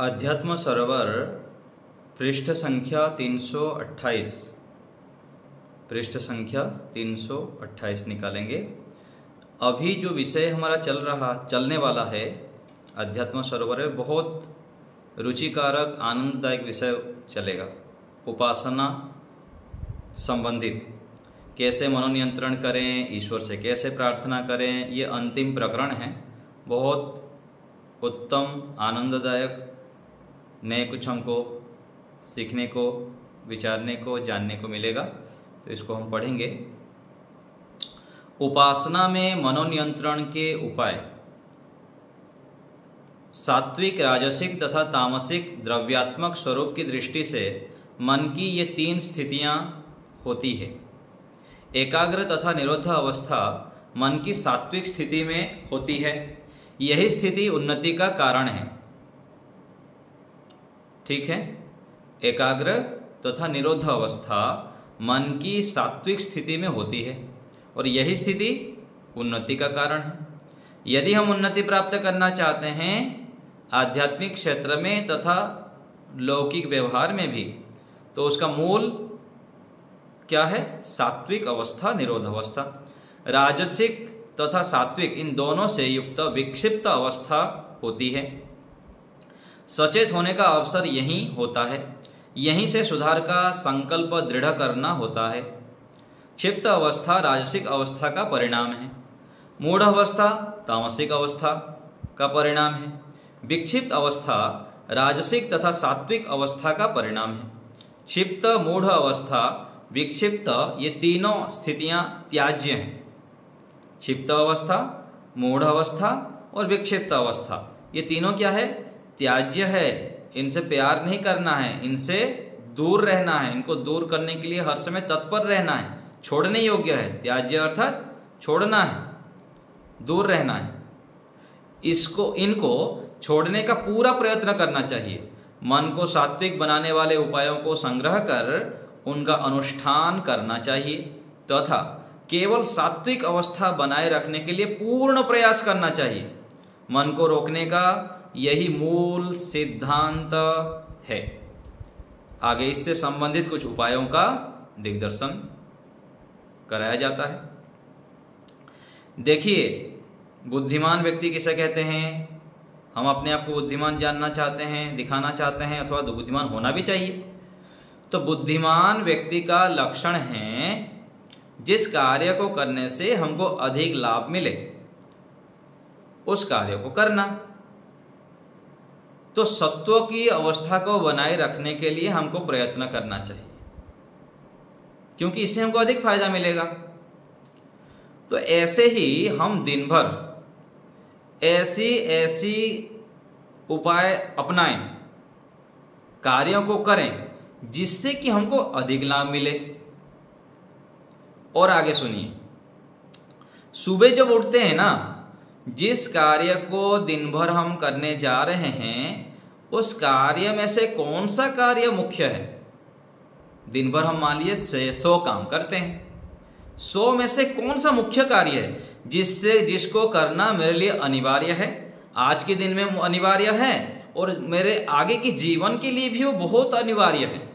अध्यात्म सरोवर पृष्ठ संख्या 328 पृष्ठ संख्या 328 निकालेंगे। अभी जो विषय हमारा चलने वाला है अध्यात्म सरोवर में बहुत रुचिकारक आनंददायक विषय चलेगा। उपासना संबंधित कैसे मनोनियंत्रण करें, ईश्वर से कैसे प्रार्थना करें, ये अंतिम प्रकरण है। बहुत उत्तम आनंददायक, नए कुछ हमको सीखने को, विचारने को, जानने को मिलेगा। तो इसको हम पढ़ेंगे। उपासना में मनोनियंत्रण के उपाय। सात्विक, राजसिक तथा तामसिक द्रव्यात्मक स्वरूप की दृष्टि से मन की ये तीन स्थितियां होती है। एकाग्र तथा निरोध अवस्था मन की सात्विक स्थिति में होती है। यही स्थिति उन्नति का कारण है। ठीक है, एकाग्र तथा निरोध अवस्था मन की सात्विक स्थिति में होती है और यही स्थिति उन्नति का कारण है। यदि हम उन्नति प्राप्त करना चाहते हैं आध्यात्मिक क्षेत्र में तथा लौकिक व्यवहार में भी, तो उसका मूल क्या है? सात्विक अवस्था, निरोध अवस्था। राजसिक तथा सात्विक इन दोनों से युक्त विक्षिप्त अवस्था होती है। सचेत होने का अवसर यहीं होता है। यहीं से सुधार का संकल्प दृढ़ करना होता है। क्षिप्त अवस्था राजसिक अवस्था का परिणाम है। मूढ़ अवस्था तामसिक अवस्था का परिणाम है। विक्षिप्त अवस्था राजसिक तथा सात्विक अवस्था का परिणाम है। क्षिप्त, मूढ़ अवस्था, विक्षिप्त ये तीनों स्थितियां त्याज्य हैं। क्षिप्त अवस्था, मूढ़ अवस्था और विक्षिप्त अवस्था ये तीनों क्या है? त्याज्य है। इनसे प्यार नहीं करना है, इनसे दूर रहना है। इनको दूर करने के लिए हर समय तत्पर रहना है। छोड़ने योग्य है। त्याज्य अर्थात छोड़ना है, दूर रहना है। इनको छोड़ने का पूरा प्रयत्न करना चाहिए। मन को सात्विक बनाने वाले उपायों को संग्रह कर उनका अनुष्ठान करना चाहिए तथा केवल सात्विक अवस्था बनाए रखने के लिए पूर्ण प्रयास करना चाहिए। मन को रोकने का यही मूल सिद्धांत है। आगे इससे संबंधित कुछ उपायों का दिग्दर्शन कराया जाता है। देखिए, बुद्धिमान व्यक्ति किसे कहते हैं? हम अपने आप को बुद्धिमान जानना चाहते हैं, दिखाना चाहते हैं, अथवा बुद्धिमान होना भी चाहिए। तो बुद्धिमान व्यक्ति का लक्षण है जिस कार्य को करने से हमको अधिक लाभ मिले उस कार्य को करना। तो सत्व की अवस्था को बनाए रखने के लिए हमको प्रयत्न करना चाहिए, क्योंकि इससे हमको अधिक फायदा मिलेगा। तो ऐसे ही हम दिन भर ऐसी उपाय अपनाएं, कार्यों को करें जिससे कि हमको अधिक लाभ मिले। और आगे सुनिए, सुबह जब उठते हैं ना, जिस कार्य को दिन भर हम करने जा रहे हैं उस कार्य में से कौन सा कार्य मुख्य है? दिन भर हम मान लीजिए 100 काम करते हैं। 100 में से कौन सा मुख्य कार्य है जिसको करना मेरे लिए अनिवार्य है, आज के दिन में अनिवार्य है और मेरे आगे के जीवन के लिए भी वो बहुत अनिवार्य है?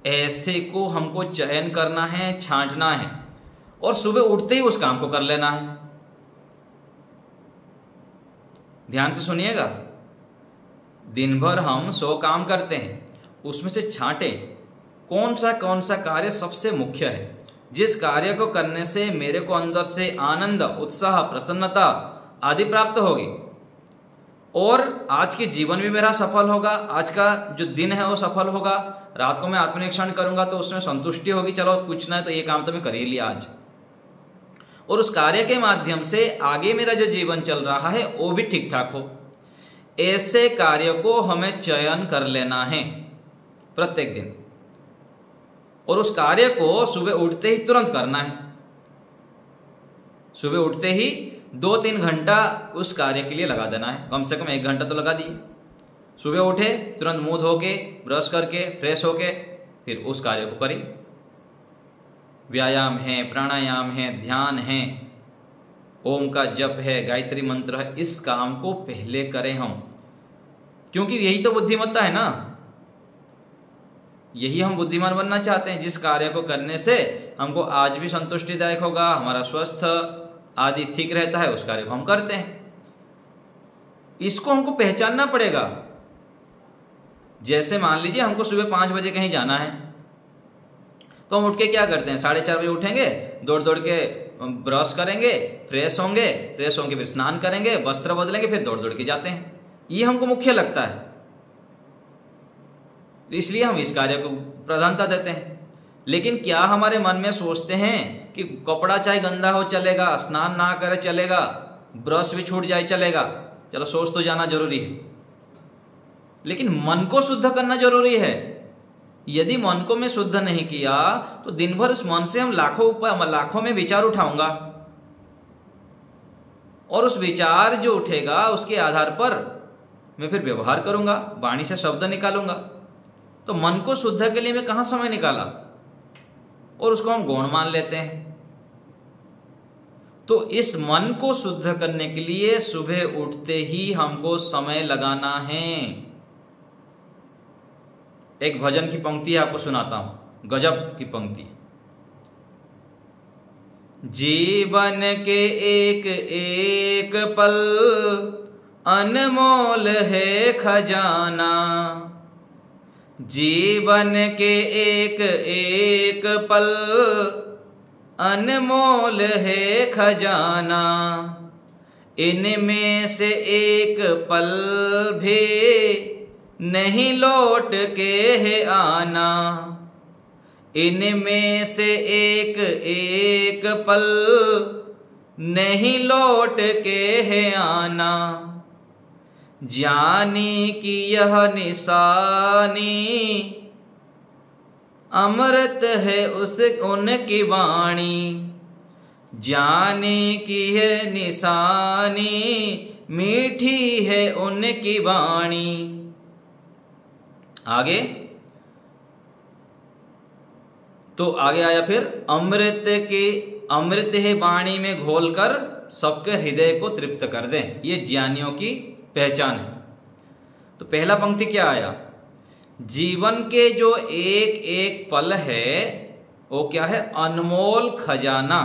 ऐसे को हमको चयन करना है, छांटना है और सुबह उठते ही उस काम को कर लेना है। ध्यान से सुनिएगा। दिन भर हम 100 काम करते हैं, उसमें से छांटे कौन सा कार्य सबसे मुख्य है, जिस कार्य को करने से मेरे को अंदर से आनंद, उत्साह, प्रसन्नता आदि प्राप्त होगी और आज के जीवन भी मेरा सफल होगा। आज का जो दिन है वो सफल होगा। रात को मैं आत्मनिरीक्षण करूंगा तो उसमें संतुष्टि होगी, चलो कुछ ना तो ये काम तो मैं कर ही लिया आज। और उस कार्य के माध्यम से आगे मेरा जो जीवन चल रहा है वो भी ठीक ठाक हो। ऐसे कार्य को हमें चयन कर लेना है प्रत्येक दिन और उस कार्य को सुबह उठते ही तुरंत करना है। सुबह उठते ही 2-3 घंटा उस कार्य के लिए लगा देना है। कम से कम 1 घंटा तो लगा दिए। सुबह उठे, तुरंत मुंह धो के, ब्रश करके, फ्रेश होके फिर उस कार्य को करें। व्यायाम है, प्राणायाम है, ध्यान है, ओम का जप है, गायत्री मंत्र है, इस काम को पहले करें हम। क्योंकि यही तो बुद्धिमत्ता है ना, यही हम बुद्धिमान बनना चाहते हैं। जिस कार्य को करने से हमको आज भी संतुष्टिदायक होगा, हमारा स्वस्थ आदि ठीक रहता है, उस कार्य को हम करते हैं। इसको हमको पहचानना पड़ेगा। जैसे मान लीजिए हमको सुबह 5 बजे कहीं जाना है, तो हम उठ के क्या करते हैं, 4:30 बजे उठेंगे, दौड़ दौड़ के ब्रश करेंगे, फ्रेश होंगे फिर स्नान करेंगे, वस्त्र बदलेंगे, फिर दौड़ दौड़ के जाते हैं। ये हमको मुख्य लगता है, इसलिए हम इस कार्य को प्रधानता देते हैं। लेकिन क्या हमारे मन में सोचते हैं कि कपड़ा चाहे गंदा हो चलेगा, स्नान ना करे चलेगा, ब्रश भी छूट जाए चलेगा, चलो सोच तो जाना जरूरी है, लेकिन मन को शुद्ध करना जरूरी है। यदि मन को मैं शुद्ध नहीं किया तो दिन भर उस मन से हम लाखों में विचार उठाऊंगा, और उस विचार जो उठेगा उसके आधार पर मैं फिर व्यवहार करूंगा, वाणी से शब्द निकालूंगा। तो मन को शुद्ध के लिए मैं कहां समय निकाला, और उसको हम गौण मान लेते हैं। तो इस मन को शुद्ध करने के लिए सुबह उठते ही हमको समय लगाना है। एक भजन की पंक्ति आपको सुनाता हूं, गजब की पंक्ति। जीवन के एक एक पल अनमोल है खजाना, जीवन के एक एक पल अनमोल है खजाना, इनमें से एक पल भी नहीं लौट के है आना, इनमें से एक एक पल नहीं लौट के है आना, जानी कि यह निशानी अमृत है उनकी वाणी, जाने की है निशानी मीठी है उनकी वाणी। आगे तो आगे आया फिर अमृत है वाणी में घोलकर सबके हृदय को तृप्त कर दें, ये ज्ञानियों की पहचान है। तो पहला पंक्ति क्या आया, जीवन के जो एक एक पल है वो क्या है, अनमोल खजाना।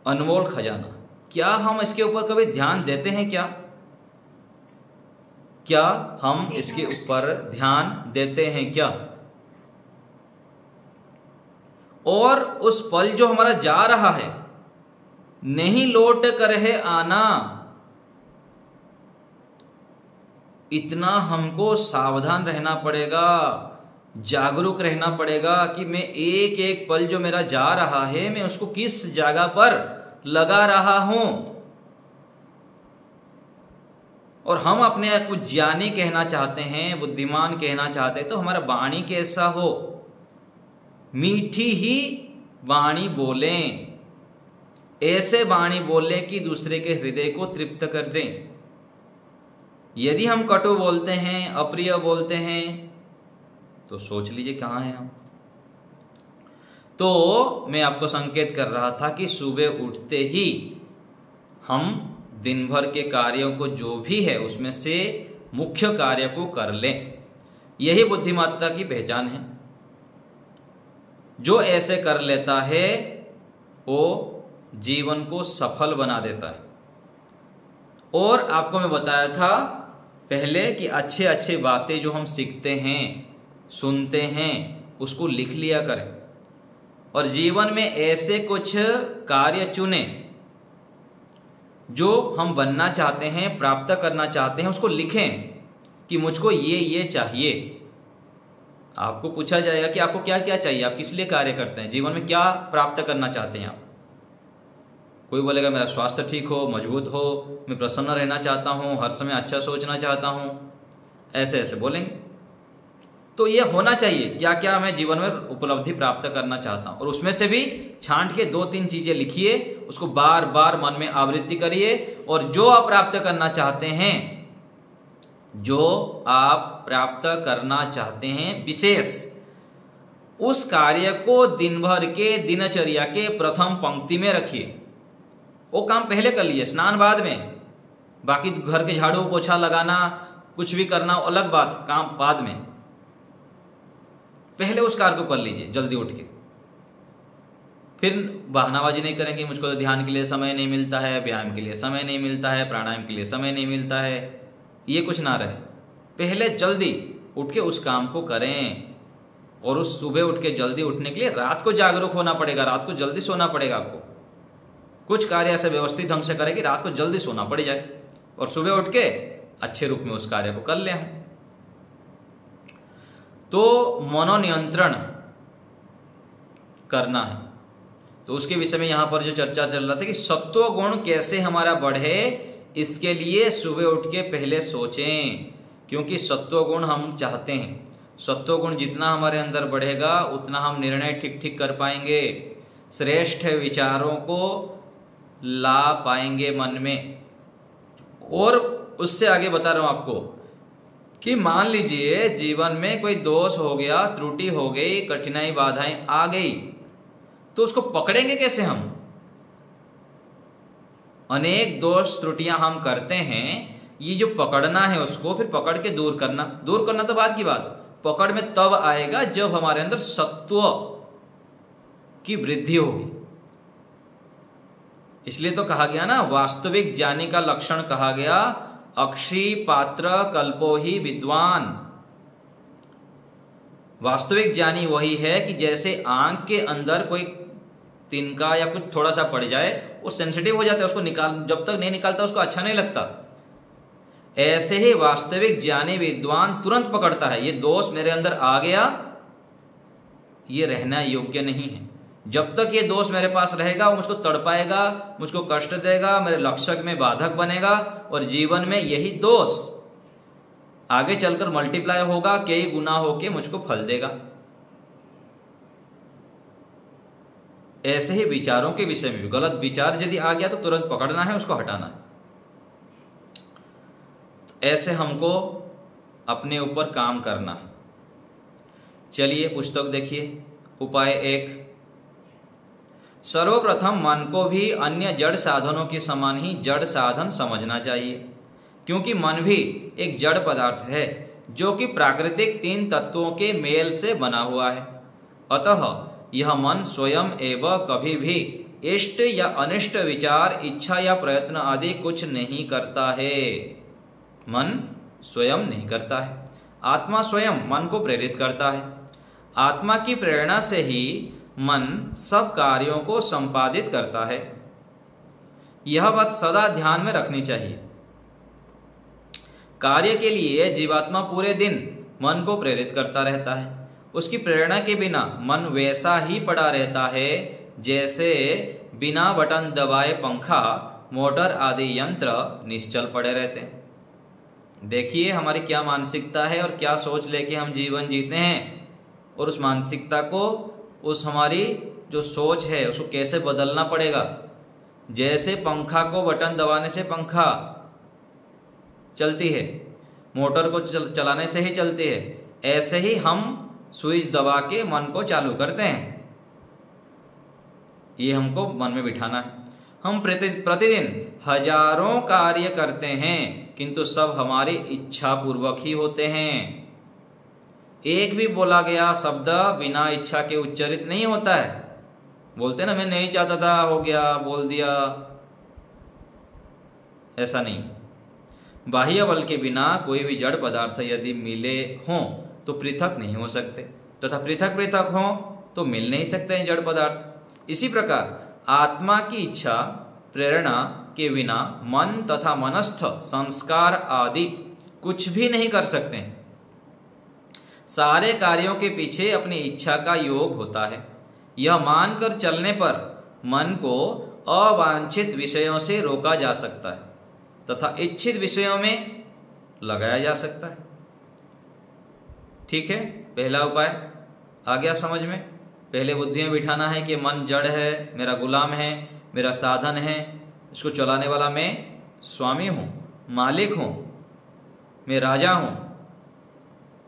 अनमोल खजाना, क्या हम इसके ऊपर कभी ध्यान देते हैं क्या? क्या हम इसके ऊपर ध्यान देते हैं क्या? और उस पल जो हमारा जा रहा है नहीं लौट कर है आना, इतना हमको सावधान रहना पड़ेगा, जागरूक रहना पड़ेगा कि मैं एक एक पल जो मेरा जा रहा है मैं उसको किस जगह पर लगा रहा हूं। और हम अपने आप को ज्ञानी कहना चाहते हैं, बुद्धिमान कहना चाहते हैं, तो हमारा वाणी कैसा हो, मीठी ही वाणी बोलें, ऐसे वाणी बोलें कि दूसरे के हृदय को तृप्त कर दें। यदि हम कटु बोलते हैं, अप्रिय बोलते हैं, तो सोच लीजिए कहाँ हैं हम। तो मैं आपको संकेत कर रहा था कि सुबह उठते ही हम दिन भर के कार्यों को जो भी है उसमें से मुख्य कार्य को कर लें, यही बुद्धिमत्ता की पहचान है। जो ऐसे कर लेता है वो जीवन को सफल बना देता है। और आपको मैं बताया था पहले कि अच्छे अच्छे बातें जो हम सीखते हैं, सुनते हैं, उसको लिख लिया करें, और जीवन में ऐसे कुछ कार्य चुने जो हम बनना चाहते हैं, प्राप्त करना चाहते हैं, उसको लिखें कि मुझको ये चाहिए। आपको पूछा जाएगा कि आपको क्या क्या चाहिए, आप किस लिए कार्य करते हैं, जीवन में क्या प्राप्त करना चाहते हैं आप। कोई बोलेगा मेरा स्वास्थ्य ठीक हो, मजबूत हो, मैं प्रसन्न रहना चाहता हूँ, हर समय अच्छा सोचना चाहता हूँ, ऐसे ऐसे बोलेंगे। तो ये होना चाहिए क्या क्या मैं जीवन में उपलब्धि प्राप्त करना चाहता हूँ, और उसमें से भी छांट के 2-3 चीजें लिखिए, उसको बार बार मन में आवृत्ति करिए। और जो आप प्राप्त करना चाहते हैं, जो आप प्राप्त करना चाहते हैं विशेष, उस कार्य को दिन भर के दिनचर्या के प्रथम पंक्ति में रखिए। वो काम पहले कर लिए, स्नान बाद में, बाकी घर के झाड़ू पोछा लगाना, कुछ भी करना अलग बात, काम बाद में। पहले उस कार्य को कर लीजिए जल्दी उठ के। फिर बहानाबाजी नहीं करेंगे, मुझको तो ध्यान के लिए समय नहीं मिलता है, व्यायाम के लिए समय नहीं मिलता है, प्राणायाम के लिए समय नहीं मिलता है, ये कुछ ना रहे। पहले जल्दी उठ के उस काम को करें। और उस सुबह उठ के जल्दी उठने के लिए रात को जागरूक होना पड़ेगा, रात को जल्दी सोना पड़ेगा आपको। कुछ कार्य ऐसे व्यवस्थित ढंग से करें कि रात को जल्दी सोना पड़ जाए और सुबह उठ के अच्छे रूप में उस कार्य को कर लें हम। तो मनोनियंत्रण करना है, तो उसके विषय में यहां पर जो चर्चा चल रहा था कि सत्व गुण कैसे हमारा बढ़े, इसके लिए सुबह उठ के पहले सोचें। क्योंकि सत्व गुण हम चाहते हैं, सत्व गुण जितना हमारे अंदर बढ़ेगा उतना हम निर्णय ठीक ठीक कर पाएंगे, श्रेष्ठ विचारों को ला पाएंगे मन में। और उससे आगे बता रहा हूं आपको कि मान लीजिए जीवन में कोई दोष हो गया, त्रुटि हो गई, कठिनाई बाधाएं आ गई, तो उसको पकड़ेंगे कैसे हम? अनेक दोष त्रुटियां हम करते हैं, ये जो पकड़ना है उसको फिर पकड़ के दूर करना तो बात की बात, पकड़ में तब आएगा जब हमारे अंदर सत्व की वृद्धि होगी। इसलिए तो कहा गया ना, वास्तविक ज्ञानी का लक्षण कहा गया अक्षी पात्र कल्पो ही विद्वान। वास्तविक ज्ञानी वही है कि जैसे आंख के अंदर कोई तिनका या कुछ थोड़ा सा पड़ जाए, वो सेंसिटिव हो जाता है, उसको जब तक नहीं निकालता उसको अच्छा नहीं लगता। ऐसे ही वास्तविक ज्ञानी विद्वान तुरंत पकड़ता है, ये दोष मेरे अंदर आ गया, ये रहना योग्य नहीं है। जब तक ये दोष मेरे पास रहेगा वो मुझको तड़पाएगा, मुझको कष्ट देगा, मेरे लक्ष्य में बाधक बनेगा, और जीवन में यही दोष आगे चलकर मल्टीप्लाई होगा, कई गुना होके मुझको फल देगा। ऐसे ही विचारों के विषय में भी गलत विचार यदि आ गया तो तुरंत पकड़ना है, उसको हटाना है। ऐसे हमको अपने ऊपर काम करना है। चलिए पुस्तक देखिए। उपाय 1, सर्वप्रथम मन को भी अन्य जड़ साधनों के समान ही जड़ साधन समझना चाहिए, क्योंकि मन भी एक जड़ पदार्थ है जो कि प्राकृतिक 3 तत्वों के मेल से बना हुआ है। अतः यह मन स्वयं एवं कभी भी इष्ट या अनिष्ट विचार, इच्छा या प्रयत्न आदि कुछ नहीं करता है। मन स्वयं नहीं करता है, आत्मा स्वयं मन को प्रेरित करता है। आत्मा की प्रेरणा से ही मन सब कार्यों को संपादित करता है। यह बात सदा ध्यान में रखनी चाहिए। कार्य के लिए जीवात्मा पूरे दिन मन को प्रेरित करता रहता है। उसकी प्रेरणा के बिना मन वैसा ही पड़ा रहता है जैसे बिना बटन दबाए पंखा, मोटर आदि यंत्र निश्चल पड़े रहते हैं। देखिए हमारी क्या मानसिकता है और क्या सोच लेके हम जीवन जीते हैं, और उस मानसिकता को, उस हमारी जो सोच है उसको कैसे बदलना पड़ेगा। जैसे पंखा को बटन दबाने से पंखा चलती है, मोटर को चलाने से ही चलती है, ऐसे ही हम स्विच दबा के मन को चालू करते हैं। ये हमको मन में बिठाना है। हम प्रतिदिन हजारों कार्य करते हैं, किंतु सब हमारी इच्छा पूर्वक ही होते हैं। एक भी बोला गया शब्द बिना इच्छा के उच्चारित नहीं होता है। बोलते ना, मैं नहीं चाहता था, हो गया, बोल दिया, ऐसा नहीं। बाह्य बल के बिना कोई भी जड़ पदार्थ यदि मिले हों तो पृथक नहीं हो सकते, तथा पृथक पृथक हों तो मिल नहीं सकते हैं जड़ पदार्थ। इसी प्रकार आत्मा की इच्छा प्रेरणा के बिना मन तथा मनस्थ संस्कार आदि कुछ भी नहीं कर सकते हैं। सारे कार्यों के पीछे अपनी इच्छा का योग होता है। यह मानकर चलने पर मन को अवांछित विषयों से रोका जा सकता है तथा इच्छित विषयों में लगाया जा सकता है। ठीक है, पहला उपाय आ गया समझ में। पहले बुद्धि में बिठाना है कि मन जड़ है, मेरा गुलाम है, मेरा साधन है, इसको चलाने वाला मैं स्वामी हूँ, मालिक हूँ, मैं राजा हूँ।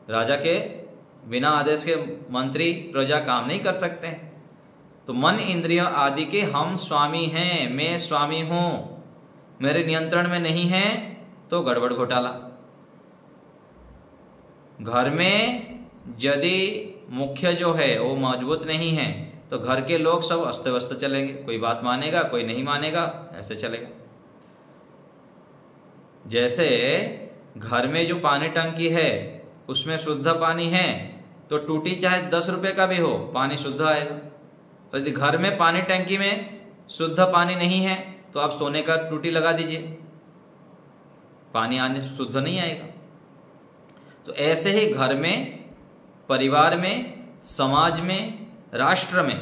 राजा के बिना आदेश के मंत्री प्रजा काम नहीं कर सकते हैं। तो मन इंद्रियों आदि के हम स्वामी हैं, मैं स्वामी हूँ, मेरे नियंत्रण में नहीं है तो गड़बड़ घोटाला। घर में यदि मुख्य जो है वो मजबूत नहीं है तो घर के लोग सब अस्त व्यस्त चलेंगे, कोई बात मानेगा कोई नहीं मानेगा, ऐसे चलेगा। जैसे घर में जो पानी टंकी है उसमें शुद्ध पानी है तो टूटी चाहे 10 रुपए का भी हो, पानी शुद्ध आएगा। और यदि घर में पानी टंकी में शुद्ध पानी नहीं है तो आप सोने का टूटी लगा दीजिए, पानी आने शुद्ध नहीं आएगा। तो ऐसे ही घर में, परिवार में, समाज में, राष्ट्र में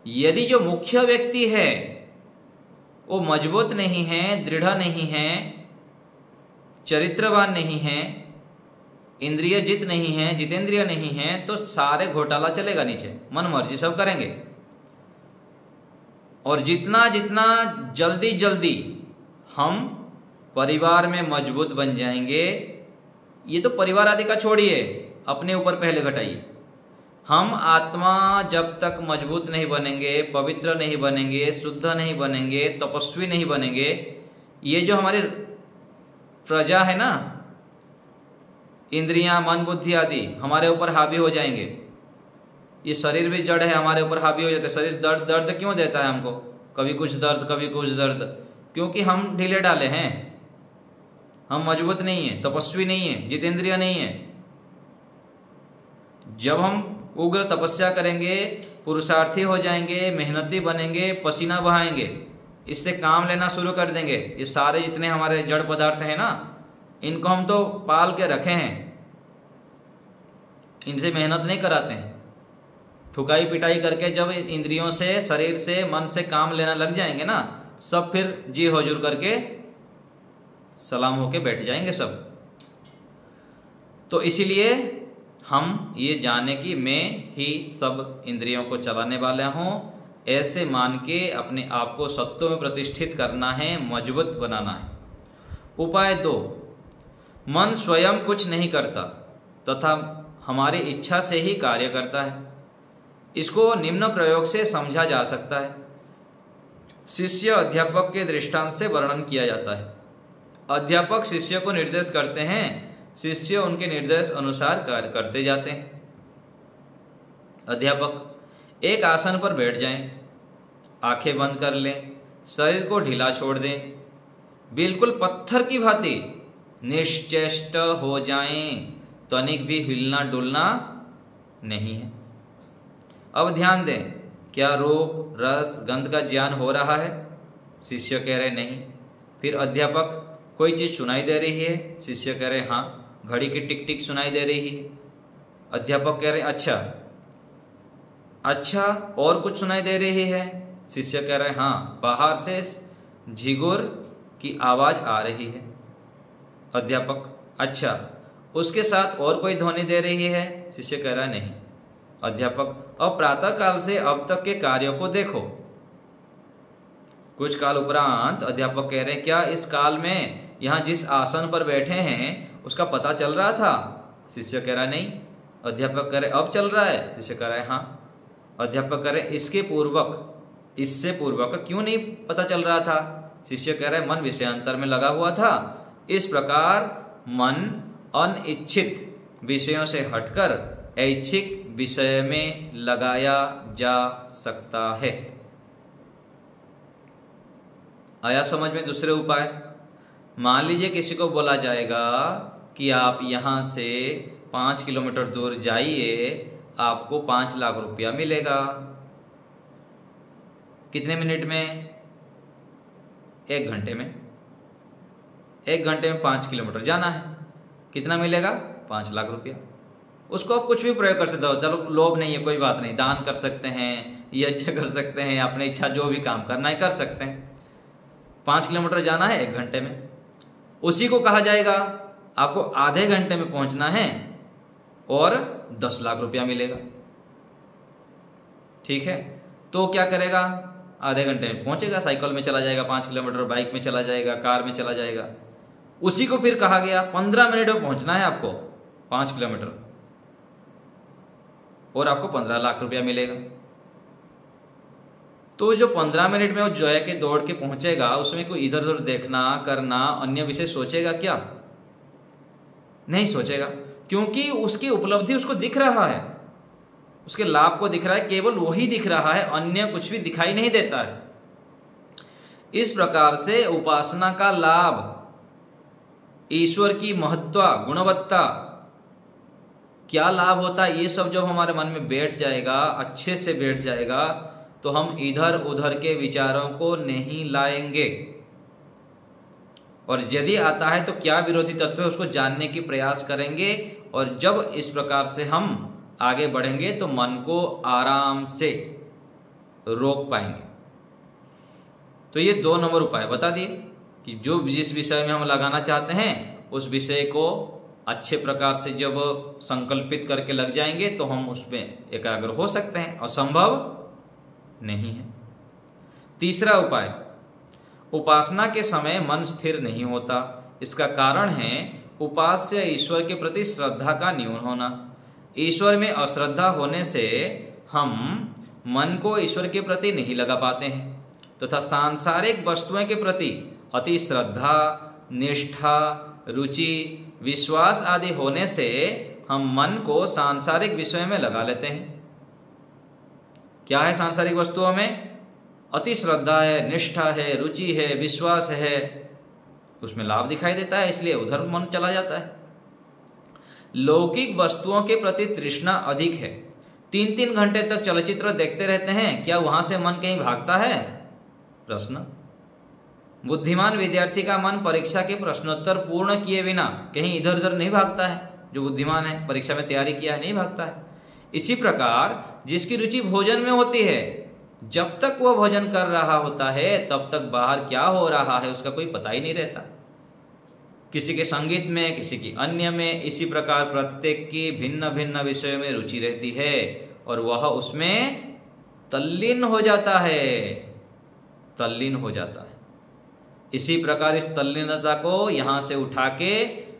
यदि जो मुख्य व्यक्ति है वो मजबूत नहीं है, दृढ़ नहीं है, चरित्रवान नहीं है, इंद्रिय जित नहीं है, जितेंद्रिय नहीं है, तो सारे घोटाला चलेगा नीचे, मन मर्जी सब करेंगे। और जितना जितना जल्दी जल्दी हम परिवार में मजबूत बन जाएंगे, ये तो परिवार आदि का छोड़िए, अपने ऊपर पहले घटाइए। हम आत्मा जब तक मजबूत नहीं बनेंगे, पवित्र नहीं बनेंगे, शुद्ध नहीं बनेंगे, तपस्वी नहीं बनेंगे, ये जो हमारी प्रजा है ना, इंद्रियां, मन, बुद्धि आदि हमारे ऊपर हावी हो जाएंगे। ये शरीर भी जड़ है, हमारे ऊपर हावी हो जाता है। शरीर दर्द दर्द क्यों देता है हमको, कभी कुछ दर्द कभी कुछ दर्द, क्योंकि हम ढीले डाले हैं, हम मजबूत नहीं है, तपस्वी नहीं है, जितेंद्रिय नहीं है। जब हम उग्र तपस्या करेंगे, पुरुषार्थी हो जाएंगे, मेहनती बनेंगे, पसीना बहाएंगे, इससे काम लेना शुरू कर देंगे। ये सारे जितने हमारे जड़ पदार्थ हैं ना, इनको हम तो पाल के रखे हैं, इनसे मेहनत नहीं कराते हैं। ठुकाई पिटाई करके जब इंद्रियों से, शरीर से, मन से काम लेना लग जाएंगे ना, सब फिर जी हुजूर करके सलाम होके बैठ जाएंगे सब। तो इसीलिए हम ये जाने कि मैं ही सब इंद्रियों को चलाने वाला हूं, ऐसे मान के अपने आप को सत्व में प्रतिष्ठित करना है, मजबूत बनाना है। उपाय 2, मन स्वयं कुछ नहीं करता तथा हमारी इच्छा से ही कार्य करता है। इसको निम्न प्रयोग से समझा जा सकता है। शिष्य अध्यापक के दृष्टांत से वर्णन किया जाता है। अध्यापक शिष्य को निर्देश करते हैं, शिष्य उनके निर्देश अनुसार कार्य करते जाते हैं। अध्यापक एक आसन पर बैठ जाएं, आंखें बंद कर लें, शरीर को ढीला छोड़ दें, बिल्कुल पत्थर की भांति निश्चेष्ट हो जाएं, तनिक भी हिलना डुलना नहीं है। अब ध्यान दें, क्या रूप, रस, गंध का ज्ञान हो रहा है? शिष्य कह रहे नहीं। फिर अध्यापक, कोई चीज सुनाई दे रही है? शिष्य कह रहे हाँ। घड़ी की टिक टिक सुनाई दे रही है। अध्यापक कह रहे अच्छा। अच्छा, और कुछ सुनाई दे रही है? शिष्य कह रहे हाँ, बाहर से झिगुर की आवाज आ रही है। अध्यापक, अच्छा, उसके साथ और कोई ध्वनि दे रही है? शिष्य कह रहा नहीं। अध्यापक, अब प्रातः काल से अब तक के कार्यों को देखो। कुछ काल उपरांत अध्यापक कह रहे क्या इस काल में यहाँ जिस आसन पर बैठे हैं उसका पता चल रहा था? शिष्य कह रहा नहीं। अध्यापक कह रहे अब चल रहा है? शिष्य कह रहा है हाँ। अध्यापक कह रहे इसके पूर्वक, इससे पूर्वक क्यों नहीं पता चल रहा था? शिष्य कह रहे मन विषयांतर में लगा हुआ था। इस प्रकार मन अनिच्छित विषयों से हटकर ऐच्छिक विषय में लगाया जा सकता है। आया समझ में? दूसरे उपाय, मान लीजिए किसी को बोला जाएगा कि आप यहाँ से 5 किलोमीटर दूर जाइए, आपको 5 लाख रुपया मिलेगा। कितने मिनट में? 1 घंटे में। 1 घंटे में 5 किलोमीटर जाना है, कितना मिलेगा? 5 लाख रुपया। उसको आप कुछ भी प्रयोग कर सकते हो। चलो लोभ नहीं है, कोई बात नहीं, दान कर सकते हैं, यज्ञ कर सकते हैं, अपने इच्छा जो भी काम करना है कर सकते हैं। 5 किलोमीटर जाना है 1 घंटे में। उसी को कहा जाएगा आपको आधे घंटे में पहुंचना है और 10 लाख रुपया मिलेगा। ठीक है, तो क्या करेगा? आधे घंटे में पहुंचेगा, साइकिल में चला जाएगा 5 किलोमीटर, बाइक में चला जाएगा, कार में चला जाएगा। उसी को फिर कहा गया 15 मिनट में पहुंचना है आपको 5 किलोमीटर और आपको 15 लाख रुपया मिलेगा। तो जो 15 मिनट में वो जो है कि दौड़ के पहुंचेगा, उसमें कोई इधर उधर देखना करना अन्य विषय सोचेगा क्या? नहीं सोचेगा, क्योंकि उसकी उपलब्धि उसको दिख रहा है, उसके लाभ को दिख रहा है, केवल वही दिख रहा है, अन्य कुछ भी दिखाई नहीं देता है। इस प्रकार से उपासना का लाभ, ईश्वर की महत्ता, गुणवत्ता, क्या लाभ होता है, ये सब जब हमारे मन में बैठ जाएगा, अच्छे से बैठ जाएगा, तो हम इधर उधर के विचारों को नहीं लाएंगे। और यदि आता है तो क्या विरोधी तत्व है उसको जानने की प्रयास करेंगे। और जब इस प्रकार से हम आगे बढ़ेंगे तो मन को आराम से रोक पाएंगे। तो ये 2 नंबर उपाय बता दिए कि जो जिस विषय में हम लगाना चाहते हैं उस विषय को अच्छे प्रकार से जब संकल्पित करके लग जाएंगे तो हम उसमें एकाग्र हो सकते हैं, असंभव नहीं है। तीसरा उपाय, उपासना के समय मन स्थिर नहीं होता। इसका कारण है उपास्य ईश्वर के प्रति श्रद्धा का न्यून होना। ईश्वर में अश्रद्धा होने से हम मन को ईश्वर के प्रति नहीं लगा पाते हैं, तथा सांसारिक वस्तुओं के प्रति अति श्रद्धा, निष्ठा, रुचि, विश्वास आदि होने से हम मन को सांसारिक विषयों में लगा लेते हैं। क्या है सांसारिक वस्तुओं में? अति श्रद्धा है, निष्ठा है, रुचि है, विश्वास है, उसमें लाभ दिखाई देता है, इसलिए उधर मन चला जाता है। लौकिक वस्तुओं के प्रति तृष्णा अधिक है। 3-3 घंटे तक चलचित्र देखते रहते हैं, क्या वहां से मन कहीं भागता है? प्रश्न। बुद्धिमान विद्यार्थी का मन परीक्षा के प्रश्नोत्तर पूर्ण किए बिना कहीं इधर उधर नहीं भागता है। जो बुद्धिमान है, परीक्षा में तैयारी किया है, नहीं भागता है। इसी प्रकार जिसकी रुचि भोजन में होती है, जब तक वह भोजन कर रहा होता है तब तक बाहर क्या हो रहा है उसका कोई पता ही नहीं रहता। किसी के संगीत में, किसी की अन्य में, इसी प्रकार प्रत्येक की भिन्न भिन्न विषयों में रुचि रहती है और वह उसमें तल्लीन हो जाता है, तल्लीन हो जाता है। इसी प्रकार इस तल्लीनता को यहां से उठा के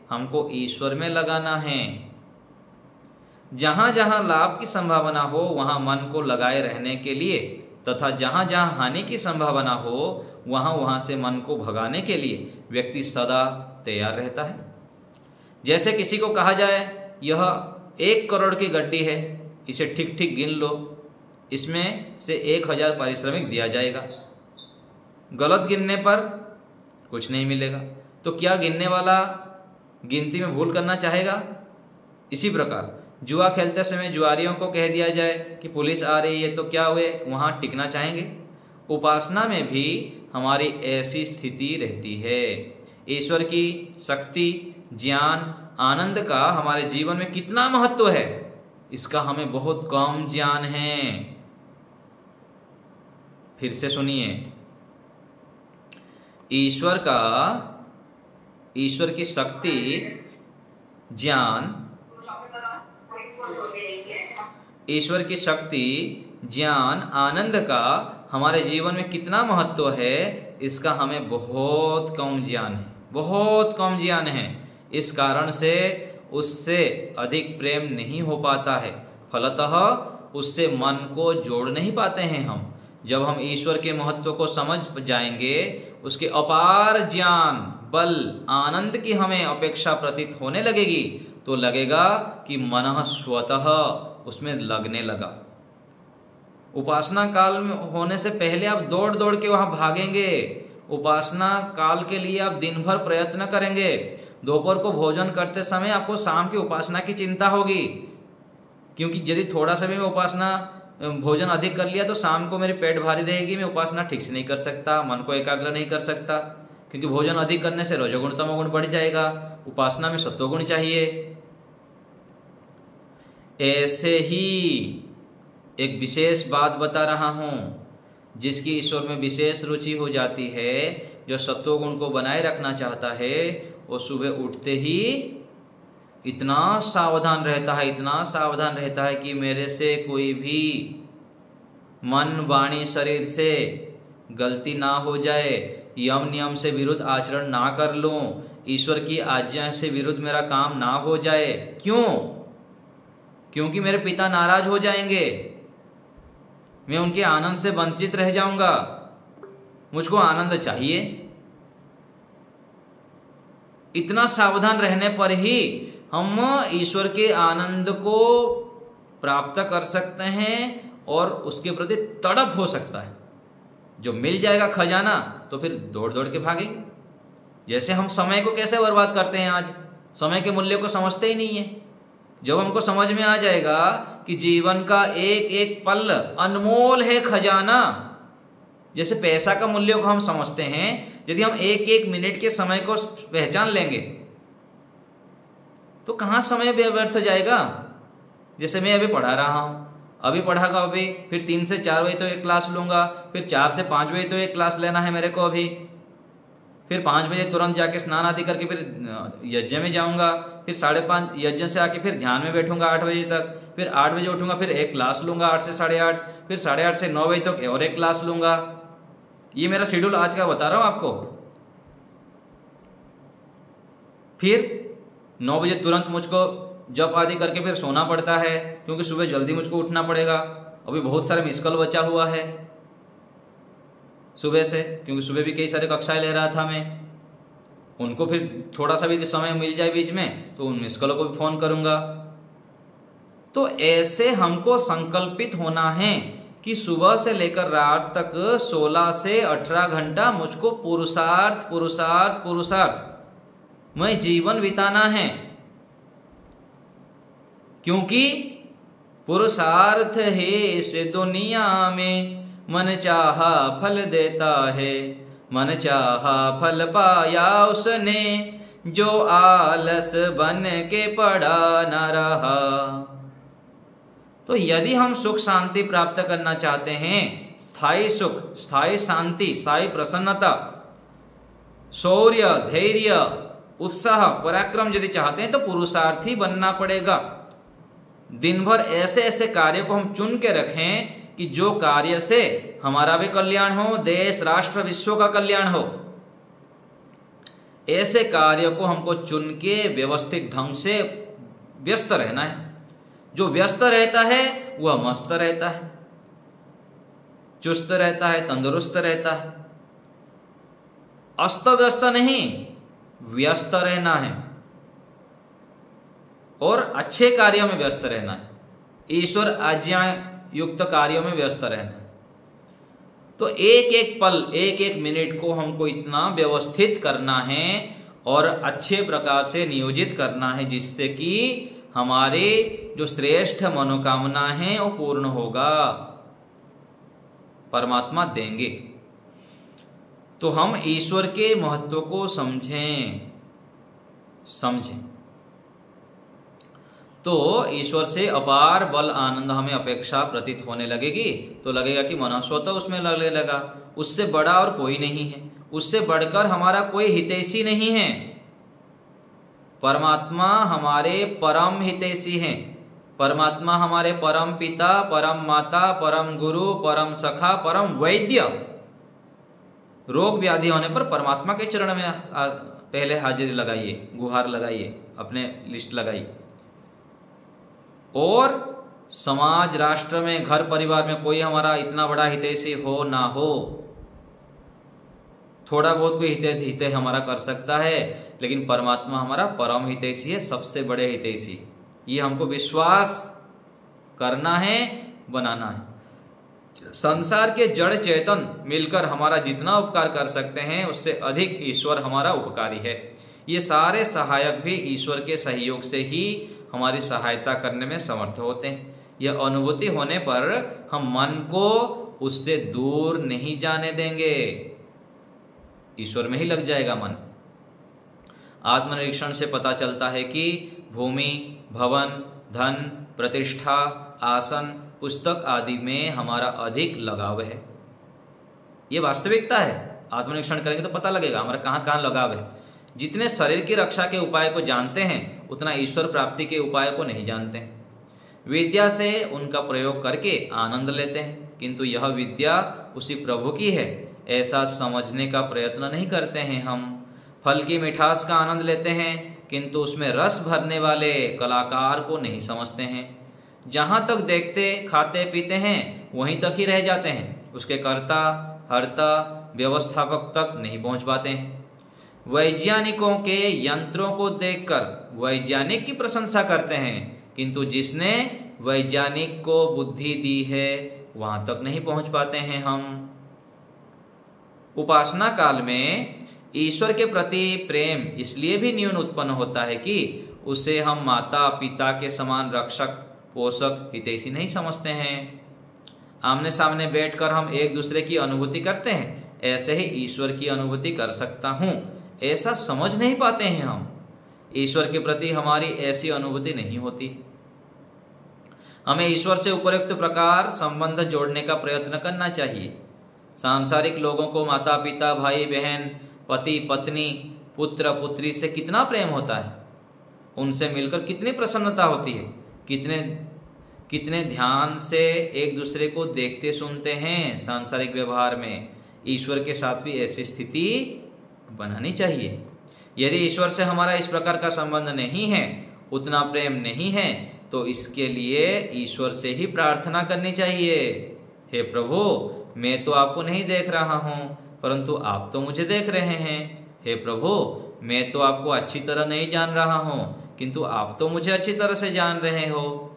हमको ईश्वर में लगाना है। जहां जहां लाभ की संभावना हो वहां मन को लगाए रहने के लिए, तथा जहां जहां हानि की संभावना हो वहां वहां से मन को भगाने के लिए व्यक्ति सदा तैयार रहता है। जैसे किसी को कहा जाए यह 1 करोड़ की गड्डी है, इसे ठीक ठीक गिन लो, इसमें से 1000 पारिश्रमिक दिया जाएगा। गलत गिनने पर कुछ नहीं मिलेगा, तो क्या गिनने वाला गिनती में भूल करना चाहेगा? इसी प्रकार जुआ खेलते समय जुआरियों को कह दिया जाए कि पुलिस आ रही है, तो क्या वे वहां टिकना चाहेंगे? उपासना में भी हमारी ऐसी स्थिति रहती है। ईश्वर की शक्ति, ज्ञान, आनंद का हमारे जीवन में कितना महत्व है, इसका हमें बहुत कम ज्ञान है। फिर से सुनिए, ईश्वर की शक्ति, ज्ञान, ईश्वर की शक्ति, ज्ञान, आनंद का हमारे जीवन में कितना महत्व है, इसका हमें बहुत कम ज्ञान है, बहुत कम ज्ञान है। इस कारण से उससे अधिक प्रेम नहीं हो पाता है, फलतः उससे मन को जोड़ नहीं पाते हैं हम। जब हम ईश्वर के महत्व को समझ जाएंगे, उसके अपार ज्ञान, बल, आनंद की हमें अपेक्षा प्रतीत होने लगेगी, तो लगेगा कि मन स्वतः उसमें लगने लगा। उपासना काल में होने से पहले आप दौड़ दौड़ के वहां भागेंगे, उपासना काल के लिए आप दिन भर प्रयत्न करेंगे। दोपहर को भोजन करते समय आपको शाम की उपासना की चिंता होगी, क्योंकि यदि थोड़ा सा भी मैं उपासना भोजन अधिक कर लिया तो शाम को मेरी पेट भारी रहेगी, मैं उपासना ठीक से नहीं कर सकता, मन को एकाग्र नहीं कर सकता, क्योंकि भोजन अधिक करने से रजोगुण तमोगुण बढ़ जाएगा। उपासना में सत्वगुण चाहिए। ऐसे ही एक विशेष बात बता रहा हूं, जिसकी ईश्वर में विशेष रुचि हो जाती है, जो सत्वगुण को बनाए रखना चाहता है, वो सुबह उठते ही इतना सावधान रहता है, इतना सावधान रहता है कि मेरे से कोई भी मन, वाणी, शरीर से गलती ना हो जाए, यम नियम से विरुद्ध आचरण ना कर लूं, ईश्वर की आज्ञा से विरुद्ध मेरा काम ना हो जाए। क्यों? क्योंकि मेरे पिता नाराज हो जाएंगे, मैं उनके आनंद से वंचित रह जाऊंगा। मुझको आनंद चाहिए। इतना सावधान रहने पर ही हम ईश्वर के आनंद को प्राप्त कर सकते हैं और उसके प्रति तड़प हो सकता है। जो मिल जाएगा खजाना तो फिर दौड़ दौड़ के भागेंगे। जैसे हम समय को कैसे बर्बाद करते हैं, आज समय के मूल्य को समझते ही नहीं है। जब हमको समझ में आ जाएगा कि जीवन का एक एक पल अनमोल है खजाना, जैसे पैसा का मूल्य को हम समझते हैं, यदि हम एक एक मिनट के समय को पहचान लेंगे तो कहाँ समय व्यर्थ जाएगा। जैसे मैं अभी पढ़ा रहा हूँ, अभी पढ़ागा, अभी फिर 3 से 4 बजे तो एक क्लास लूँगा, फिर 4 से 5 बजे तो एक क्लास लेना है मेरे को अभी, फिर 5 बजे तुरंत जाके स्नान आदि करके फिर यज्ञ में जाऊँगा, फिर 5:30 यज्ञ से आके फिर ध्यान में बैठूंगा 8 बजे तक, फिर 8 बजे उठूंगा, फिर एक क्लास लूँगा 8 से 8:30, फिर 8:30 से 9 बजे तक और एक क्लास लूँगा। ये मेरा शेड्यूल आज का बता रहा हूँ आपको। फिर 9 बजे तुरंत मुझको जप आदि करके फिर सोना पड़ता है, क्योंकि सुबह जल्दी मुझको उठना पड़ेगा। अभी बहुत सारे मिस कॉल बचा हुआ है सुबह से, क्योंकि सुबह भी कई सारे कक्षाएं ले रहा था मैं। उनको फिर थोड़ा सा भी समय मिल जाए बीच में तो उन मिस कॉलों को भी फोन करूंगा। तो ऐसे हमको संकल्पित होना है कि सुबह से लेकर रात तक 16 से 18 घंटा मुझको पुरुषार्थ पुरुषार्थ पुरुषार्थ में जीवन बिताना है। क्योंकि पुरुषार्थ है इस दुनिया में, मन चाहा फल देता है, मन चाहा फल पाया उसने, जो आलस बन के पड़ा न रहा। तो यदि हम सुख शांति प्राप्त करना चाहते हैं, स्थायी सुख, स्थायी शांति, स्थायी प्रसन्नता, शौर्य, धैर्य, उत्साह, पराक्रम यदि चाहते हैं तो पुरुषार्थी बनना पड़ेगा। दिन भर ऐसे ऐसे कार्य को हम चुन के रखें कि जो कार्य से हमारा भी कल्याण हो, देश, राष्ट्र, विश्व का कल्याण हो। ऐसे कार्य को हमको चुन के व्यवस्थित ढंग से व्यस्त रहना है। जो व्यस्त रहता है वह मस्त रहता है, चुस्त रहता है, तंदुरुस्त रहता है। अस्त व्यस्त नहीं, व्यस्त रहना है और अच्छे कार्यों में व्यस्त रहना है, ईश्वर आज्ञा युक्त कार्यों में व्यस्त रहना है। तो एक एक पल, एक एक मिनट को हमको इतना व्यवस्थित करना है और अच्छे प्रकार से नियोजित करना है, जिससे कि हमारे जो श्रेष्ठ मनोकामना है वो पूर्ण होगा, परमात्मा देंगे। तो हम ईश्वर के महत्व को समझें। तो ईश्वर से अपार बल आनंद हमें अपेक्षा प्रतीत होने लगेगी, तो लगेगा कि मनस्व तो उसमें लगने लगा, उससे बड़ा और कोई नहीं है, उससे बढ़कर हमारा कोई हितैषी नहीं है। परमात्मा हमारे परम हितैषी हैं। परमात्मा हमारे परम पिता, परम माता, परम गुरु, परम सखा, परम वैद्य। रोग व्याधि होने पर परमात्मा के चरण में पहले हाजिरी लगाइए, गुहार लगाइए, अपने लिस्ट लगाइए। और समाज, राष्ट्र में, घर परिवार में कोई हमारा इतना बड़ा हितैषी हो ना हो, थोड़ा बहुत कोई हित हमारा कर सकता है, लेकिन परमात्मा हमारा परम हितैषी है, सबसे बड़े हितैषी। ये हमको विश्वास करना है, बनाना है। संसार के जड़ चेतन मिलकर हमारा जितना उपकार कर सकते हैं उससे अधिक ईश्वर हमारा उपकारी है। ये सारे सहायक भी ईश्वर के सहयोग से ही हमारी सहायता करने में समर्थ होते हैं। यह अनुभूति होने पर हम मन को उससे दूर नहीं जाने देंगे, ईश्वर में ही लग जाएगा मन। आत्मनिरीक्षण से पता चलता है कि भूमि, भवन, धन, प्रतिष्ठा, आसन, पुस्तक आदि में हमारा अधिक लगाव है। ये वास्तविकता है। आत्मनिरीक्षण करेंगे तो पता लगेगा हमारा कहाँ कहाँ लगाव है। जितने शरीर की रक्षा के उपाय को जानते हैं उतना ईश्वर प्राप्ति के उपाय को नहीं जानते हैं। विद्या से उनका प्रयोग करके आनंद लेते हैं, किंतु यह विद्या उसी प्रभु की है ऐसा समझने का प्रयत्न नहीं करते हैं। हम फल की मिठास का आनंद लेते हैं, किंतु उसमें रस भरने वाले कलाकार को नहीं समझते हैं। जहाँ तक देखते खाते पीते हैं वहीं तक ही रह जाते हैं, उसके कर्ता हर्ता व्यवस्थापक तक नहीं पहुँच पाते हैं। वैज्ञानिकों के यंत्रों को देखकर वैज्ञानिक की प्रशंसा करते हैं, किंतु जिसने वैज्ञानिक को बुद्धि दी है वहां तक नहीं पहुंच पाते हैं हम। उपासना काल में ईश्वर के प्रति प्रेम इसलिए भी न्यून उत्पन्न होता है कि उसे हम माता पिता के समान रक्षक पोषक हितैषी नहीं समझते हैं। आमने सामने बैठकर हम एक दूसरे की अनुभूति करते हैं, ऐसे ही ईश्वर की अनुभूति कर सकता हूं, ऐसा समझ नहीं पाते हैं हम। ईश्वर के प्रति हमारी ऐसी अनुभूति नहीं होती। हमें ईश्वर से उपयुक्त प्रकार संबंध जोड़ने का प्रयत्न करना चाहिए। सांसारिक लोगों को माता पिता भाई बहन पति पत्नी पुत्र पुत्री से कितना प्रेम होता है, उनसे मिलकर कितनी प्रसन्नता होती है, कितने ध्यान से एक दूसरे को देखते सुनते हैं सांसारिक व्यवहार में। ईश्वर के साथ भी ऐसी स्थिति बनानी चाहिए। यदि ईश्वर से हमारा इस प्रकार का संबंध नहीं है, उतना प्रेम नहीं है, तो इसके लिए ईश्वर से ही प्रार्थना करनी चाहिए। हे प्रभु, मैं तो आपको नहीं देख रहा हूँ, परंतु आप तो मुझे देख रहे हैं। हे प्रभु, मैं तो आपको अच्छी तरह नहीं जान रहा हूँ, किंतु आप तो मुझे अच्छी तरह से जान रहे हो।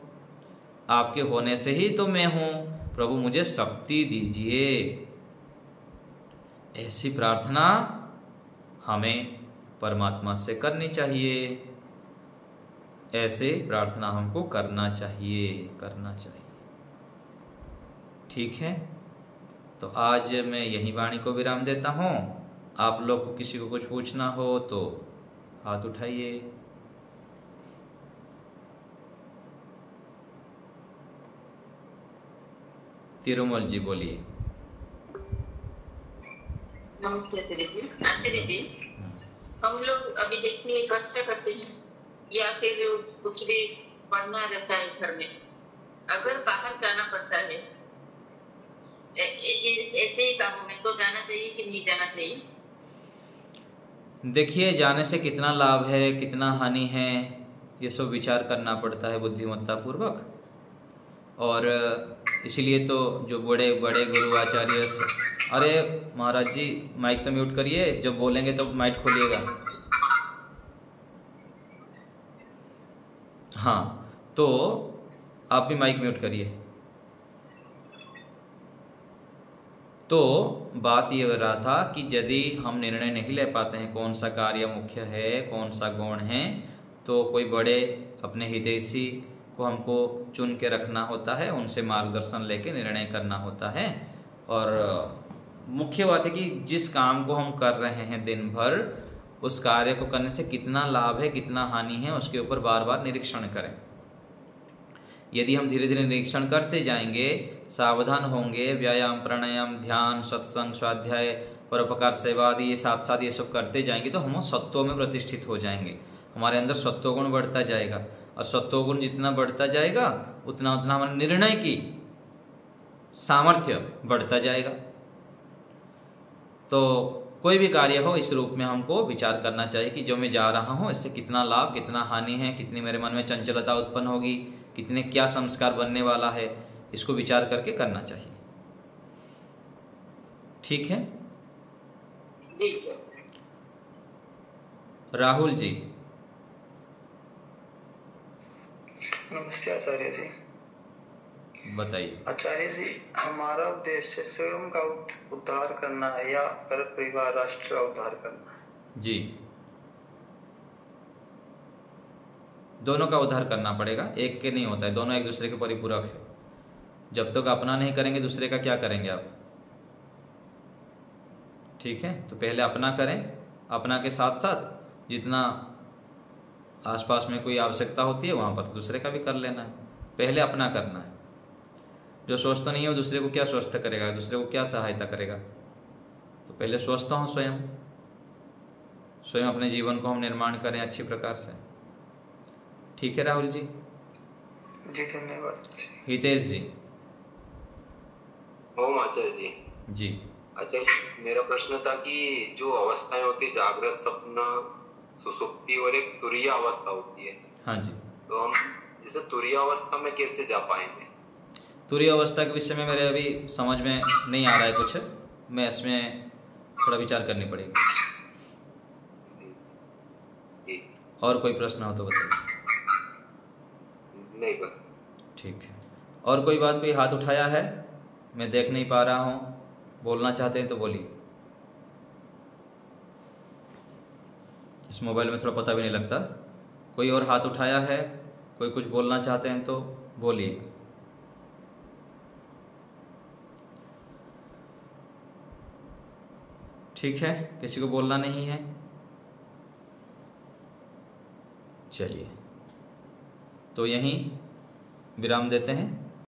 आपके होने से ही तो मैं हूँ। प्रभु, मुझे शक्ति दीजिए। ऐसी प्रार्थना हमें परमात्मा से करनी चाहिए। ऐसे प्रार्थना हमको करना चाहिए। ठीक है, तो आज मैं यही वाणी को विराम देता हूँ। आप लोग को किसी को कुछ पूछना हो तो हाथ उठाइए। तिरुमल जी बोलिए। नमस्ते आचार्य जी। आचार्य जी, हम लोग अभी देखने कक्षा करते हैं या फिर कुछ भी पढ़ना रहता है घर में, अगर बाहर जाना पड़ता है ऐसे ही कामों में, तो जाना चाहिए कि नहीं जाना चाहिए? देखिए, जाने से कितना लाभ है कितना हानि है, ये सब विचार करना पड़ता है बुद्धिमत्ता पूर्वक। और इसीलिए तो जो बड़े बड़े गुरु आचार्य, अरे महाराज जी माइक तो म्यूट करिए, जब बोलेंगे तो माइक खोलिएगा। हाँ, तो आप भी माइक म्यूट करिए। तो बात ये हो रहा था कि यदि हम निर्णय नहीं ले पाते हैं कौन सा कार्य मुख्य है कौन सा गौण है, तो कोई बड़े अपने हितैषी को हमको चुन के रखना होता है, उनसे मार्गदर्शन लेके निर्णय करना होता है। और मुख्य बात है कि जिस काम को हम कर रहे हैं दिन भर, उस कार्य को करने से कितना लाभ है कितना हानि है, उसके ऊपर बार बार निरीक्षण करें। यदि हम धीरे धीरे निरीक्षण करते जाएंगे, सावधान होंगे, व्यायाम प्राणायाम ध्यान सत्संग स्वाध्याय परोपकार सेवा आदि ये साथ साथ ये सब करते जाएंगे, तो हम सत्वों में प्रतिष्ठित हो जाएंगे। हमारे अंदर सत्वगुण बढ़ता जाएगा, और सत्वगुण जितना बढ़ता जाएगा उतना उतना हमारे निर्णय की सामर्थ्य बढ़ता जाएगा। तो कोई भी कार्य हो, इस रूप में हमको विचार करना चाहिए कि जो मैं जा रहा हूँ इससे कितना लाभ कितना हानि है, कितनी मेरे मन में चंचलता उत्पन्न होगी, कितने क्या संस्कार बनने वाला है, इसको विचार करके करना चाहिए। ठीक है जी जी। राहुल जी। नमस्ते आचार्य जी। बताइए। आचार्य जी, हमारा उद्देश्य स्वयं का उद्धार करना है या घर परिवार राष्ट्र का उद्धार करना है? जी, दोनों का उद्धार करना पड़ेगा, एक के नहीं होता है, दोनों एक दूसरे के परिपूरक है। जब तक अपना नहीं करेंगे दूसरे का क्या करेंगे आप? ठीक है, तो पहले अपना करें, अपना के साथ साथ जितना आसपास में कोई आवश्यकता होती है वहाँ पर दूसरे का भी कर लेना है। पहले अपना करना है। जो स्वस्थ नहीं है वो दूसरे को क्या स्वस्थ करेगा, दूसरे को क्या सहायता करेगा? तो पहले स्वस्थ हों स्वयं अपने जीवन को हम निर्माण करें अच्छी प्रकार से। ठीक है राहुल जी। जी धन्यवाद। हितेश जी। ओम आचार्य जी। जी आचार्य, मेरा प्रश्न था कि जो अवस्थाएं होती है, जागृत स्वप्न सुसुप्ति और एक तुरीय अवस्था होती है। हाँ जी। तो हम जैसे तुरीय अवस्था में कैसे जा पाएंगे? तुरीय अवस्था के विषय में मेरे अभी समझ में नहीं आ रहा है कुछ, मैं इसमें थोड़ा विचार करनी पड़ेगी। और कोई प्रश्न हो तो बताइए। नहीं बस ठीक है। और कोई बात, कोई हाथ उठाया है? मैं देख नहीं पा रहा हूँ, बोलना चाहते हैं तो बोलिए। इस मोबाइल में थोड़ा पता भी नहीं लगता। कोई और हाथ उठाया है? कोई कुछ बोलना चाहते हैं तो बोलिए। ठीक है, किसी को बोलना नहीं है? चलिए, तो यहीं विराम देते हैं।